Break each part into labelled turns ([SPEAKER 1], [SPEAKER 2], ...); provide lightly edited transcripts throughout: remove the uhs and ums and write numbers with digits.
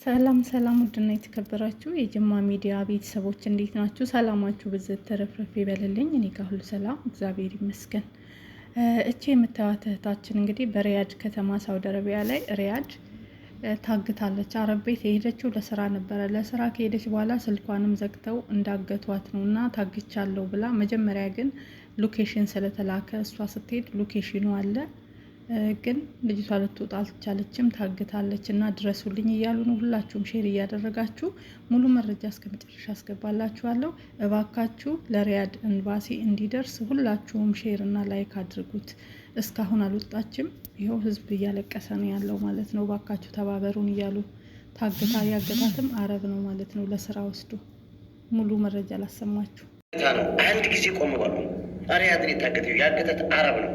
[SPEAKER 1] ሰላም ሰላም ውድና የተከበራችሁ የጅማ ሚዲያ ቤተሰቦች እንዴት ናችሁ? ሰላማችሁ ብዝት ተረፍረፍ ይበልልኝ። እኔ ጋር ሁሉ ሰላም እግዚአብሔር ይመስገን። እቺ የምታዩት እህታችን እንግዲህ በሪያድ ከተማ ሳውዲ አረቢያ ላይ ሪያድ ታግታለች። አረብ ቤት የሄደችው ለስራ ነበረ። ለስራ ከሄደች በኋላ ስልኳንም ዘግተው እንዳገቷት ነውና ታግቻለሁ ብላ መጀመሪያ ግን ሎኬሽን ስለተላከ እሷ ስትሄድ ሎኬሽኑ አለ ግን ልጅቷ ልትወጣ አልቻለችም፣ ታግታለች እና ድረሱልኝ እያሉ ነው። ሁላችሁም ሼር እያደረጋችሁ ሙሉ መረጃ እስከመጨረሻ አስገባላችኋለሁ። እባካችሁ ለሪያድ ኤምባሲ እንዲደርስ ሁላችሁም ሼር እና ላይክ አድርጉት። እስካሁን አልወጣችም። ይኸው ህዝብ እያለቀሰ ነው ያለው ማለት ነው። እባካችሁ ተባበሩን እያሉ ታግታ ያገታትም አረብ ነው ማለት ነው። ለስራ ወስዶ ሙሉ መረጃ ላሰማችሁ።
[SPEAKER 2] አንድ ጊዜ ቆም በሉ። ሪያድን የታገተው ያገታት አረብ ነው።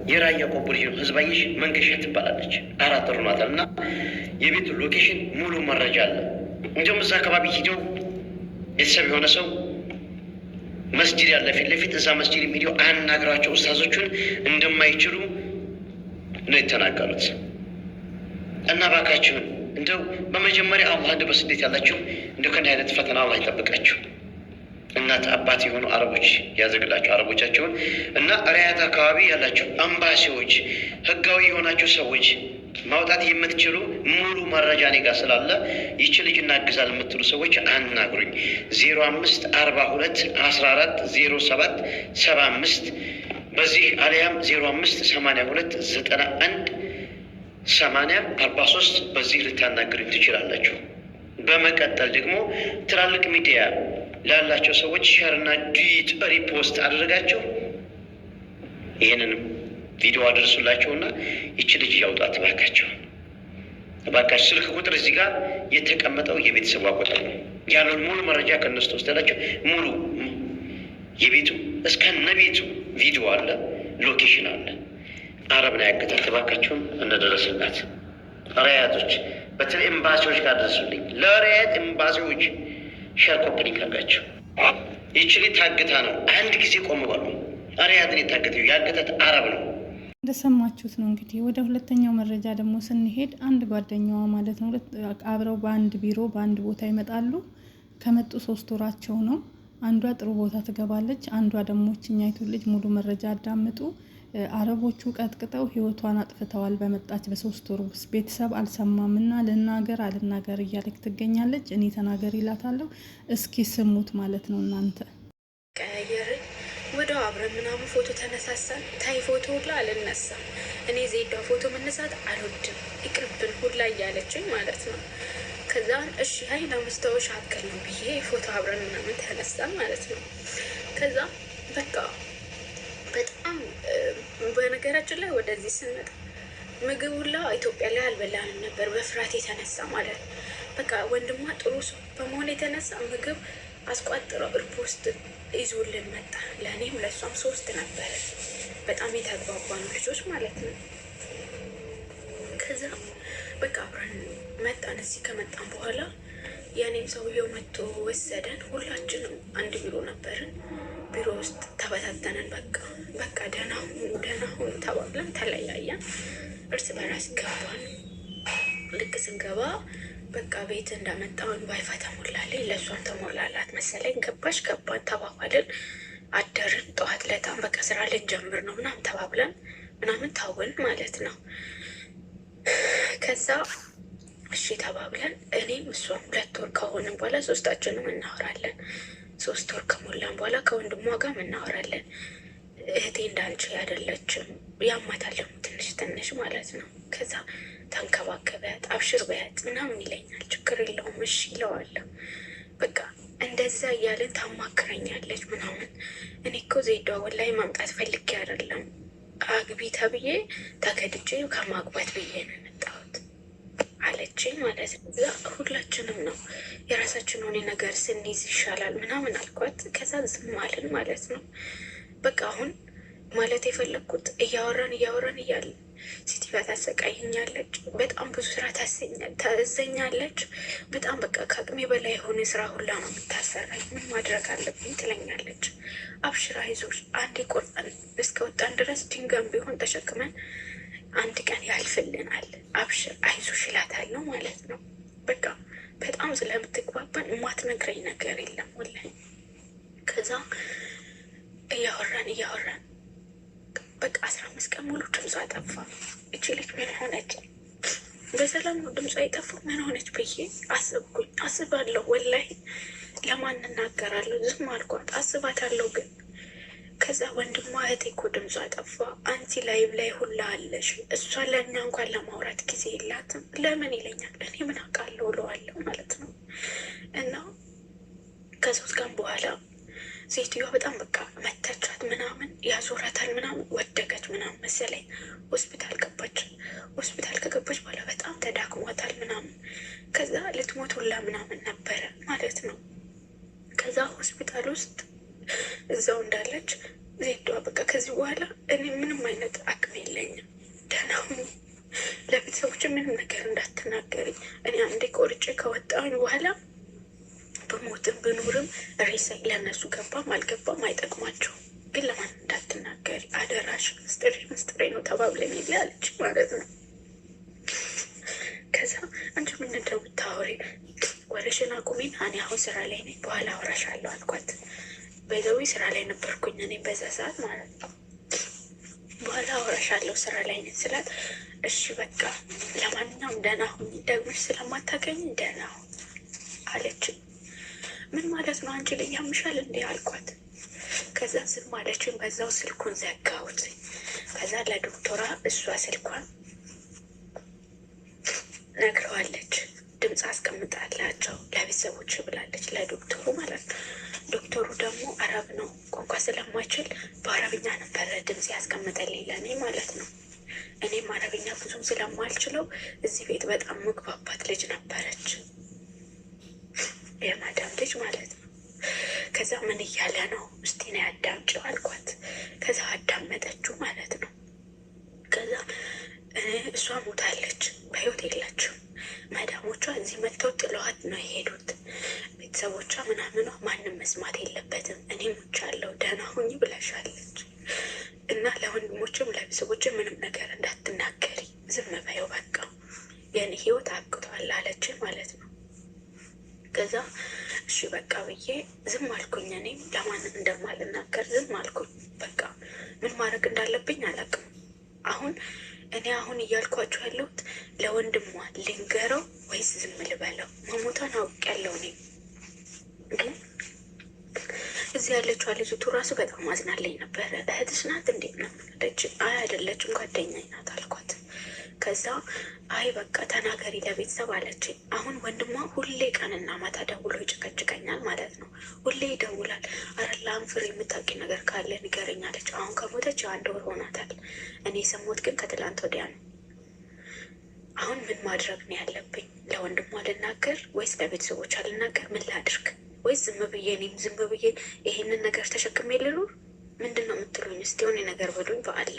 [SPEAKER 2] የራያ ቆቦ ልጅ ነው። ህዝባይሽ መንገሻ ትባላለች። 4 ወር ሆኗታል እና የቤቱ ሎኬሽን ሙሉ መረጃ አለ። እንዲሁም እዛ አካባቢ ሂደው ቤተሰብ የሆነ ሰው መስጂድ ያለ ፊት ለፊት እዛ መስጂድ ሂደው አናግራቸው ኡስታዞቹን እንደማይችሉ ነው የተናገሩት። እና ባካችሁን እንደው በመጀመሪያ አላህ እንደ በስደት ያላችሁ እንደው ከእንዲህ አይነት ፈተና አላህ ይጠብቃችሁ። እናት አባት የሆኑ አረቦች ያዘግላቸው አረቦቻቸውን እና ሪያድ አካባቢ ያላችሁ አምባሲዎች፣ ህጋዊ የሆናችሁ ሰዎች ማውጣት የምትችሉ ሙሉ መረጃ እኔ ጋር ስላለ ይቺ ልጅ እናግዛል የምትሉ ሰዎች አናግሩኝ። 0542140775 በዚህ አሊያም 0582918043 በዚህ ልታናግሩኝ ትችላላችሁ። በመቀጠል ደግሞ ትላልቅ ሚዲያ ላላቸው ሰዎች ሸርና ዲት ሪፖስት አድርጋቸው ይህንንም ቪዲዮ አድርሱላቸውና ይቺ ልጅ ያውጣት እባካቸው። እባካቸው ስልክ ቁጥር እዚህ ጋር የተቀመጠው የቤተሰቧ ቁጥር ነው። ያለውን ሙሉ መረጃ ከነሱ ተወስዳላቸው። ሙሉ የቤቱ እስከነ ቤቱ ቪዲዮ አለ፣ ሎኬሽን አለ። አረብ ነው ያገታት። እባካቸውን እንደደረስላት ሪያዶች፣ በተለይ ኤምባሲዎች ጋር ደርሱልኝ። ለሪያድ ኤምባሲዎች ሸር ኮምፕሊት አድርጋቸው። ይችሊ ታግታ ነው። አንድ ጊዜ ቆም በሉ። ሪያድን የታገተው ያገታት አረብ ነው።
[SPEAKER 1] እንደሰማችሁት ነው እንግዲህ። ወደ ሁለተኛው መረጃ ደግሞ ስንሄድ አንድ ጓደኛዋ ማለት ነው አብረው በአንድ ቢሮ በአንድ ቦታ ይመጣሉ። ከመጡ 3 ወራቸው ነው። አንዷ ጥሩ ቦታ ትገባለች፣ አንዷ ደግሞ እኛይቱ ልጅ ሙሉ መረጃ አዳምጡ። አረቦቹ ቀጥቅጠው ህይወቷን አጥፍተዋል። በመጣች በ3 ወር ውስጥ ቤተሰብ አልሰማምና ልናገር አልናገር እያለች ትገኛለች። እኔ ተናገር ይላታለሁ። እስኪ ስሙት ማለት ነው እናንተ።
[SPEAKER 3] ቀየርን ወደው አብረን ምናምን ፎቶ ተነሳሳን። ታይ ፎቶ ሁላ አልነሳም እኔ ዜዳ ፎቶ መነሳት አልወድም ይቅርብን ሁላ እያለችኝ ማለት ነው። ከዛን እሺ ሀይ ለመስታወሻ አክል ነው ብዬ ፎቶ አብረን ምናምን ተነሳን ማለት ነው። ከዛ በቃ በጣም በነገራችን ላይ ወደዚህ ስንመጣ ምግብ ሁላ ኢትዮጵያ ላይ አልበላንም ነበር በፍርሃት የተነሳ ማለት ነው። በቃ ወንድሟ ጥሩ ሰው በመሆን የተነሳ ምግብ አስቋጥረው እርፖስት ይዞልን መጣ። ለእኔም ለእሷም 3 ነበር። በጣም የተግባባኑ ልጆች ማለት ነው። ከዛ በቃ አብረን መጣን። እዚህ ከመጣን በኋላ የእኔም ሰውየው መጥቶ ወሰደን። ሁላችንም አንድ ቢሮ ነበርን። ቢሮ ውስጥ ተበታተነን። በቃ ደህና ሁኑ ተባብለን ተለያየን። እርስ በራስ ገባን። ልክ ስንገባ በቃ ቤት እንዳመጣውን ዋይፋ ተሞላልኝ፣ ለእሷም ተሞላላት መሰለኝ። ገባን ተባባልን፣ አደርን። ጠዋት ለታም በቃ ስራ ልንጀምር ነው ምናምን ተባብለን ምናምን ታወን ማለት ነው። ከዛ እሺ ተባብለን እኔም እሷም 2 ወር ከሆነ በኋላ 3ታችንም እናወራለን። 3 ወር ከሞላን በኋላ ከወንድሟ ጋር እናወራለን። እህቴ እንዳንቺ አይደለችም ያማታል ትንሽ ማለት ነው። ከዛ ተንከባከቢያት አብሽር በያት ምናምን ይለኛል። ችግር የለውም እሺ ይለዋለሁ። በቃ እንደዛ እያለን ታማክረኛለች ምናምን። እኔ እኮ ዜዷ ወላሂ ማምጣት ፈልጌ አይደለም አግቢ ተብዬ ተከድጄ ከማግባት ብዬ ነው የመጣሁት አለችኝ ማለት ነው። እዛ ሁላችንም ነው የራሳችን ሆነ ነገር ስንይዝ ይሻላል ምናምን አልኳት። ከዛ ዝም አልን ማለት ነው። በቃ አሁን ማለት የፈለግኩት እያወራን እያለ ሲቲቫ ታሰቃይኛለች። በጣም ብዙ ስራ ታዘኛለች። በጣም በቃ ከአቅሜ በላይ የሆነ ስራ ሁላ ነው የምታሰራኝ። ምን ማድረግ አለብኝ ትለኛለች። አብሽራ ይዞች አንዴ ቆርጠን እስከወጣን ድረስ ድንጋም ቢሆን ተሸክመን አንድ ቀን ያልፍልናል፣ አብሽር አይዞሽ እላታለሁ ማለት ነው። በቃ በጣም ስለምትግባባን የማትነግረኝ ነገር የለም ወላሂ። ከዛ እያወራን በቃ 15 ቀን ሙሉ ድምጿ ጠፋ። እቺ ልጅ ምን ሆነች? በሰላም ነው ድምጿ የጠፋው? ምን ሆነች ብዬ አስባለሁ ወላሂ። ለማን እናገራለሁ? ዝም አልኳት። አስባታለሁ ግን ከዛ ወንድሟ እህቴ እኮ ድምጿ ጠፋ፣ አንቺ ላይቭ ላይ ሁላ አለሽ፣ እሷ ለእኛ እንኳን ለማውራት ጊዜ የላትም ለምን ይለኛል። እኔ ምን አውቃለሁ እለዋለሁ ማለት ነው። እና ከ3 ቀን በኋላ ሴትዮዋ በጣም በቃ መተቻት ምናምን፣ ያዞራታል ምናምን፣ ወደቀች ምናምን መሰለኝ። ሆስፒታል ገባች። ሆስፒታል ከገባች በኋላ በጣም ተዳክሟታል ምናምን። ከዛ ልትሞት ሁላ ምናምን ነበረ ማለት ነው። ከዛ ሆስፒታል ውስጥ እዛው እንዳለች ዜዷ በቃ ከዚህ በኋላ እኔ ምንም አይነት አቅም የለኝም፣ ደህና ሁኚ፣ ለቤተሰቦች ምንም ነገር እንዳትናገሪ፣ እኔ አንዴ ቆርጬ ከወጣሁኝ በኋላ በሞትም ብኖርም ሬሳይ ለእነሱ ገባም አልገባም አይጠቅማቸውም፣ ግን ለማን እንዳትናገሪ አደራሽ፣ ምስጢሬ ነው ተባብለን የለ አለች ማለት ነው። ከዛ አንቺ ምን እንደምታወሪ ወሬሽን አቁሚና እኔ አሁን ስራ ላይ ነኝ፣ በኋላ አወራሻለሁ አልኳት። በዘዊ ስራ ላይ ነበርኩኝ እኔ በዛ ሰዓት ማለት ነው። በኋላ አወራሻለሁ ስራ ላይ ነኝ ስላት፣ እሺ በቃ ለማንኛውም ደህና ሁኚ፣ ደግመሽ ስለማታገኝ ደህና ሁኚ አለች። ምን ማለት ነው አንቺ ልጅ ያምሻል እንዴ አልኳት። ከዛ ዝም አለችኝ። በዛው ስልኩን ዘጋሁት። ከዛ ለዶክተሯ እሷ ስልኳን ነግረዋለች፣ ድምፅ አስቀምጣላቸው ለቤተሰቦች ብላለች፣ ለዶክተሩ ማለት ነው። ዶክተሩ ደግሞ አረብ ነው፣ ቋንቋ ስለማይችል በአረብኛ ነበረ ድምፅ ያስቀምጠልኝ ለእኔ ማለት ነው። እኔም አረብኛ ብዙም ስለማልችለው እዚህ ቤት በጣም መግባባት ልጅ ነበረች፣ የማዳም ልጅ ማለት ነው። ከዛ ምን እያለ ነው እስቲ ነው ያዳምጪው አልኳት። ከዛ አዳመጠችው ማለት ነው። ከዛ እሷ ሞታለች፣ በህይወት የለችም። ማዳሞቿ እዚህ መጥተው ጥለዋት ነው የሄዱት። ቤተሰቦቿ ምናምኗ ማንም መስማት የለበትም፣ እኔ ሞቻለሁ ደህና ሁኚ ብላሻለች። እና ለወንድሞችም ለቤተሰቦችም ምንም ነገር እንዳትናገሪ፣ ዝም በይው በቃ የኔ ህይወት አብቅቷል አለች ማለት ነው። ከዛ እሺ በቃ ብዬ ዝም አልኩኝ። እኔም ለማንም እንደማልናገር ዝም አልኩኝ። በቃ ምን ማድረግ እንዳለብኝ አላውቅም። እኔ አሁን እያልኳቸው ያለሁት ለወንድሟ ልንገረው ወይስ ዝም ልበለው? መሞቷን አውቄያለሁ። እኔ ግን እዚህ ያለችዋ ልጅቱ ራሱ በጣም አዝናለኝ ነበረ። እህትሽ ናት እንዴት ነው አለች። አይ አይደለችም ጓደኛዬ ናት አልኳት። ከዛ አይ በቃ ተናገሪ ለቤተሰብ አለች። አሁን ወንድሟ ሁሌ ቀንና ማታ ደውሎ ይጨቀጭቀኛል ማለት ነው። ሁሌ ይደውላል። አረላም ፍሬ የምታውቂ ነገር ካለ ንገረኝ አለች። አሁን ከሞተች 1 ወር ሆናታል። እኔ የሰማሁት ግን ከትላንት ወዲያ ነው። አሁን ምን ማድረግ ነው ያለብኝ? ለወንድሟ ልናገር ወይስ ለቤተሰቦች አልናገር? ምን ላድርግ? ወይስ ዝም ብዬ እኔም ዝም ብዬ ይሄንን ነገር ተሸክሜ ልኑር? ምንድን ነው የምትሉኝ? እስቲ የሆነ ነገር በሉኝ በአላ።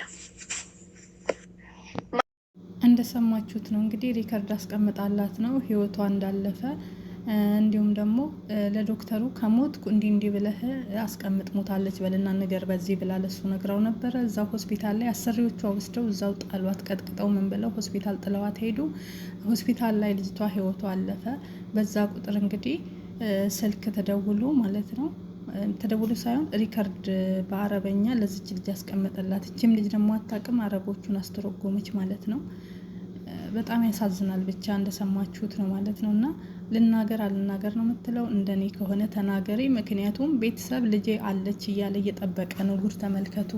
[SPEAKER 1] እንደሰማችሁት ነው እንግዲህ ሪከርድ አስቀምጣላት ነው ህይወቷ እንዳለፈ፣ እንዲሁም ደግሞ ለዶክተሩ ከሞት እንዲህ ብለህ አስቀምጥ ሞታለች በልና ነገር በዚህ ብላ ለሱ ነግራው ነበረ። እዛው ሆስፒታል ላይ አሰሪዎቿ ወስደው እዛው ጣሏት፣ ቀጥቅጠው ምን ብለው ሆስፒታል ጥለዋት ሄዱ። ሆስፒታል ላይ ልጅቷ ህይወቷ አለፈ። በዛ ቁጥር እንግዲህ ስልክ ተደውሎ ማለት ነው፣ ተደውሎ ሳይሆን ሪከርድ በአረበኛ ለዚች ልጅ ያስቀመጠላት። እችም ልጅ ደግሞ አታውቅም፣ አረቦቹን አስተረጎመች ማለት ነው። በጣም ያሳዝናል። ብቻ እንደሰማችሁት ነው ማለት ነው። እና ልናገር አልናገር ነው የምትለው። እንደኔ ከሆነ ተናገሪ። ምክንያቱም ቤተሰብ ልጄ አለች እያለ እየጠበቀ ነው። ጉድ ተመልከቱ።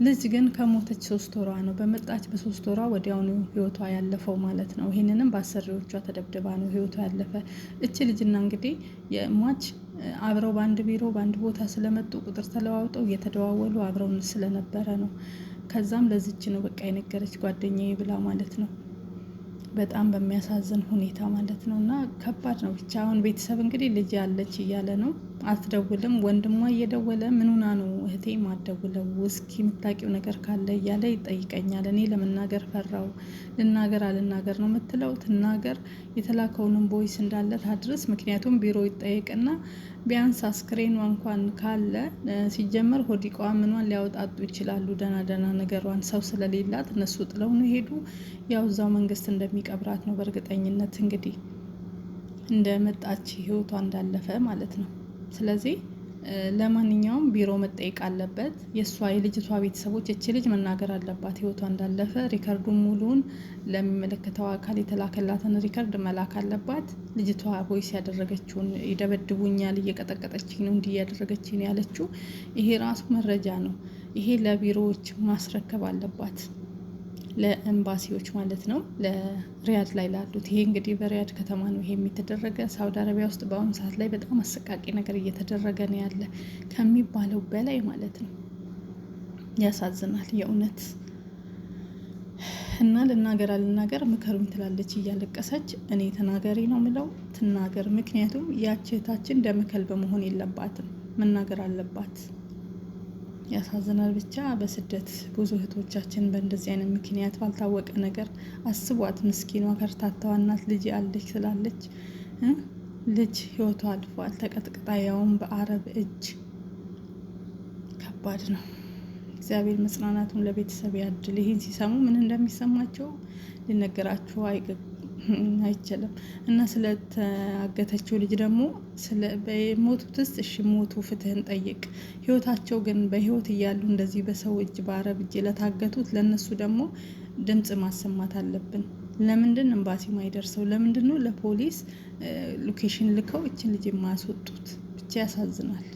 [SPEAKER 1] ልጅ ግን ከሞተች 3 ወሯ ነው። በመጣች በ3 ወሯ ወዲያውኑ ህይወቷ ያለፈው ማለት ነው። ይህንንም በአሰሪዎቿ ተደብድባ ነው ህይወቷ ያለፈ። እች ልጅና እንግዲህ የሟች አብረው በአንድ ቢሮ በአንድ ቦታ ስለመጡ ቁጥር ተለዋውጠው እየተደዋወሉ አብረው ስለነበረ ነው። ከዛም ለዚች ነው በቃ የነገረች ጓደኛዬ ብላ ማለት ነው። በጣም በሚያሳዝን ሁኔታ ማለት ነው። እና ከባድ ነው። ብቻ አሁን ቤተሰብ እንግዲህ ልጅ ያለች እያለ ነው። አትደውልም። ወንድሟ እየደወለ ምን ሆና ነው እህቴ ማትደውለው? እስኪ የምታውቂው ነገር ካለ እያለ ይጠይቀኛል። እኔ ለመናገር ፈራው። ልናገር አልናገር ነው የምትለው። ትናገር፣ የተላከውንም ቦይስ እንዳለ ታድርስ። ምክንያቱም ቢሮ ይጠየቅና ቢያንስ አስክሬኗ እንኳን ካለ ሲጀመር ሆዲቋ ምኗን ሊያወጣጡ ይችላሉ። ደህና ነገሯን ሰው ስለሌላት እነሱ ጥለው ነው ሄዱ። ያው እዛው መንግስት እንደሚቀብራት ነው በእርግጠኝነት እንግዲህ እንደመጣች ህይወቷ እንዳለፈ ማለት ነው። ስለዚህ ለማንኛውም ቢሮ መጠየቅ አለበት። የእሷ የልጅቷ ቤተሰቦች እቺ ልጅ መናገር አለባት ህይወቷ እንዳለፈ። ሪከርዱን ሙሉን ለሚመለከተው አካል የተላከላትን ሪከርድ መላክ አለባት። ልጅቷ ቮይስ ያደረገችውን ይደበድቡኛል፣ እየቀጠቀጠችኝ ነው፣ እንዲህ እያደረገችኝ ያለችው ይሄ ራሱ መረጃ ነው። ይሄ ለቢሮዎች ማስረከብ አለባት፣ ለኤምባሲዎች ማለት ነው፣ ለሪያድ ላይ ላሉት። ይሄ እንግዲህ በሪያድ ከተማ ነው ይሄ የተደረገ። ሳውዲ አረቢያ ውስጥ በአሁኑ ሰዓት ላይ በጣም አሰቃቂ ነገር እየተደረገ ነው ያለ ከሚባለው በላይ ማለት ነው። ያሳዝናል የእውነት። እና ልናገር ምከሩኝ ትላለች እያለቀሰች። እኔ ተናገሪ ነው ምለው፣ ትናገር። ምክንያቱም ያቺ እህታችን ደመከልብ መሆን የለባትም፣ መናገር አለባት። ያሳዝናል። ብቻ በስደት ብዙ እህቶቻችን በእንደዚህ አይነት ምክንያት ባልታወቀ ነገር አስቧት። ምስኪኗ ከርታታዋ እናት ልጅ አለች ስላለች ልጅ ህይወቷ አልፏል፣ ተቀጥቅጣ፣ ያውም በአረብ እጅ። ከባድ ነው። እግዚአብሔር መጽናናቱን ለቤተሰብ ያድል። ይህን ሲሰሙ ምን እንደሚሰማቸው ሊነገራችሁ አይችልም። እና ስለተአገተችው ልጅ ደግሞ በሞቱትስ እሺ ሞቱ፣ ፍትህን ጠይቅ። ህይወታቸው ግን በህይወት እያሉ እንደዚህ በሰው እጅ በአረብ እጅ ለታገቱት ለነሱ ደግሞ ድምጽ ማሰማት አለብን። ለምንድን ኤምባሲ ማይደርሰው? ለምንድን ነው ለፖሊስ ሎኬሽን ልከው እችን ልጅ የማያስወጡት? ብቻ ያሳዝናል።